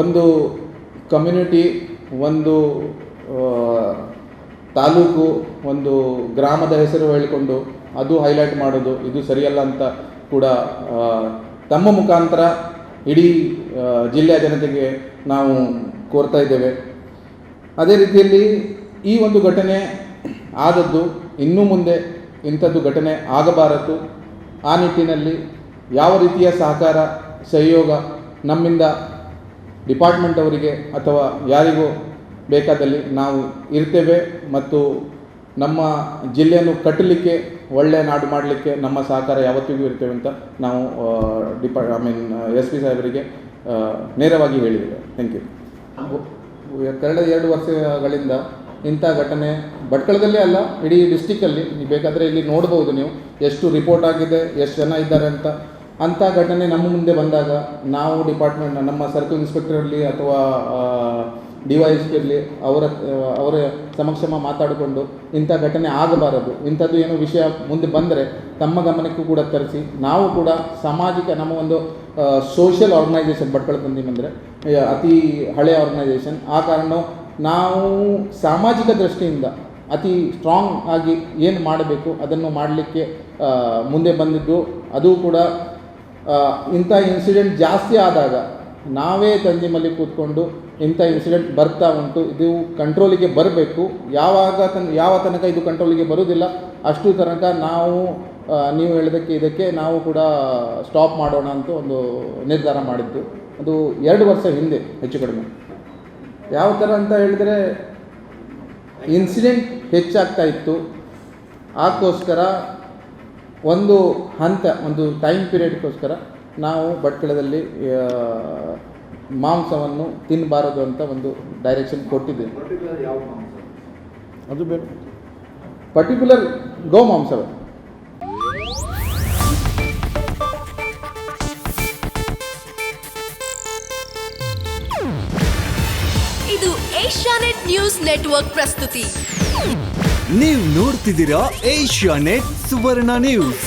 ಒಂದು ಕಮ್ಯುನಿಟಿ, ಒಂದು ತಾಲೂಕು, ಒಂದು ಗ್ರಾಮದ ಹೆಸರು ಹೇಳಿಕೊಂಡು ಅದು ಹೈಲೈಟ್ ಮಾಡೋದು ಇದು ಸರಿಯಲ್ಲ ಅಂತ ಕೂಡ ತಮ್ಮ ಮುಖಾಂತರ ಇಡೀ ಜಿಲ್ಲೆಯ ಜನತೆಗೆ ನಾವು ಕೋರ್ತಾ ಇದ್ದೇವೆ. ಅದೇ ರೀತಿಯಲ್ಲಿ ಈ ಒಂದು ಘಟನೆ ಆದದ್ದು ಇನ್ನು ಮುಂದೆ ಇಂಥದ್ದು ಘಟನೆ ಆಗಬಾರದು. ಆ ನಿಟ್ಟಿನಲ್ಲಿ ಯಾವ ರೀತಿಯ ಸಹಕಾರ ಸಹಯೋಗ ನಮ್ಮಿಂದ ಡಿಪಾರ್ಟ್ಮೆಂಟ್ ಅವರಿಗೆ ಅಥವಾ ಯಾರಿಗೂ ಬೇಕಾದಲ್ಲಿ ನಾವು ಇರ್ತೇವೆ ಮತ್ತು ನಮ್ಮ ಜಿಲ್ಲೆಯನ್ನು ಕಟ್ಟಲಿಕ್ಕೆ ಒಳ್ಳೆಯ ನಾಡು ಮಾಡಲಿಕ್ಕೆ ನಮ್ಮ ಸಹಕಾರ ಯಾವತ್ತಿಗೂ ಇರ್ತೇವೆ ಅಂತ ನಾವು SP ಸಾಹೇಬರಿಗೆ ನೇರವಾಗಿ ಹೇಳಿದ್ದೇವೆ. Thank you. ಕಳೆದ 2 ವರ್ಷಗಳಿಂದ ಇಂಥ ಘಟನೆ ಭಟ್ಕಳದಲ್ಲೇ ಅಲ್ಲ, ಇಡೀ ಡಿಸ್ಟಿಕ್ಕಲ್ಲಿ ಬೇಕಾದರೆ ಇಲ್ಲಿ ನೋಡ್ಬೋದು ನೀವು ಎಷ್ಟು ರಿಪೋರ್ಟ್ ಆಗಿದೆ, ಎಷ್ಟು ಜನ ಇದ್ದಾರೆ ಅಂತ. ಅಂಥ ಘಟನೆ ನಮ್ಮ ಮುಂದೆ ಬಂದಾಗ ನಾವು ಡಿಪಾರ್ಟ್ಮೆಂಟ್, ನಮ್ಮ ಸರ್ಕಲ್ ಇನ್ಸ್ಪೆಕ್ಟರ್ ಇರಲಿ ಅಥವಾ DYSP ಇರಲಿ, ಅವರ ಸಮಕ್ಷಮ ಮಾತಾಡಿಕೊಂಡು ಇಂಥ ಘಟನೆ ಆಗಬಾರದು, ಇಂಥದ್ದು ಏನೋ ವಿಷಯ ಮುಂದೆ ಬಂದರೆ ತಮ್ಮ ಗಮನಕ್ಕೂ ಕೂಡ ತರಿಸಿ ನಾವು ಕೂಡ ಸಾಮಾಜಿಕ, ನಮ್ಮ ಒಂದು ಸೋಷಿಯಲ್ ಆರ್ಗನೈಸೇಷನ್ ಭಟ್ಕಳ ತಂದಿಮ್ ಅಂದರೆ ಅತಿ ಹಳೆಯ ಆರ್ಗನೈಸೇಷನ್. ಆ ಕಾರಣ ನಾವು ಸಾಮಾಜಿಕ ದೃಷ್ಟಿಯಿಂದ ಅತಿ ಸ್ಟ್ರಾಂಗ್ ಆಗಿ ಏನು ಮಾಡಬೇಕು ಅದನ್ನು ಮಾಡಲಿಕ್ಕೆ ಮುಂದೆ ಬಂದಿದ್ದು. ಅದು ಕೂಡ ಇಂಥ ಇನ್ಸಿಡೆಂಟ್ ಜಾಸ್ತಿ ಆದಾಗ ನಾವೇ ತಂದಿಮಲ್ಲಿ ಕೂತ್ಕೊಂಡು ಇಂಥ ಇನ್ಸಿಡೆಂಟ್ ಬರ್ತಾ ಉಂಟು, ಇದು ಕಂಟ್ರೋಲಿಗೆ ಬರಬೇಕು, ಯಾವ ತನಕ ಇದು ಕಂಟ್ರೋಲಿಗೆ ಬರೋದಿಲ್ಲ ಅಷ್ಟು ತನಕ ನಾವು ನೀವು ಹೇಳಿದ್ದಕ್ಕೆ ಇದಕ್ಕೆ ನಾವು ಕೂಡ ಸ್ಟಾಪ್ ಮಾಡೋಣ ಅಂತ ಒಂದು ನಿರ್ಧಾರ ಮಾಡಿದ್ದು. ಅದು 2 ವರ್ಷ ಹಿಂದೆ ಹೆಚ್ಚು ಕಡಿಮೆ. ಯಾವ ಥರ ಅಂತ ಹೇಳಿದರೆ ಇನ್ಸಿಡೆಂಟ್ ಹೆಚ್ಚಾಗ್ತಾ ಇತ್ತು. ಅದಕ್ಕೋಸ್ಕರ ಒಂದು ಹಂತ, ಒಂದು ಟೈಮ್ ಪೀರಿಯಡ್ಗೋಸ್ಕರ ನಾವು ಭಟ್ಕಳದಲ್ಲಿ ಮಾಂಸವನ್ನು ತಿನ್ನಬಾರದು ಅಂತ ಒಂದು ಡೈರೆಕ್ಷನ್ ಕೊಟ್ಟಿದ್ದೆ. ಅದು ಬೇರೆ ಪರ್ಟಿಕ್ಯುಲರ್ ಗೋ ಮಾಂಸವೇ. ಇದು ಏಷ್ಯಾನೆಟ್ ನ್ಯೂಸ್ ನೆಟ್ವರ್ಕ್ ಪ್ರಸ್ತುತಿ. ನೀವು ನೋಡ್ತಿದ್ದೀರಾ ಏಷ್ಯಾನೆಟ್ ಸುವರ್ಣ ನ್ಯೂಸ್.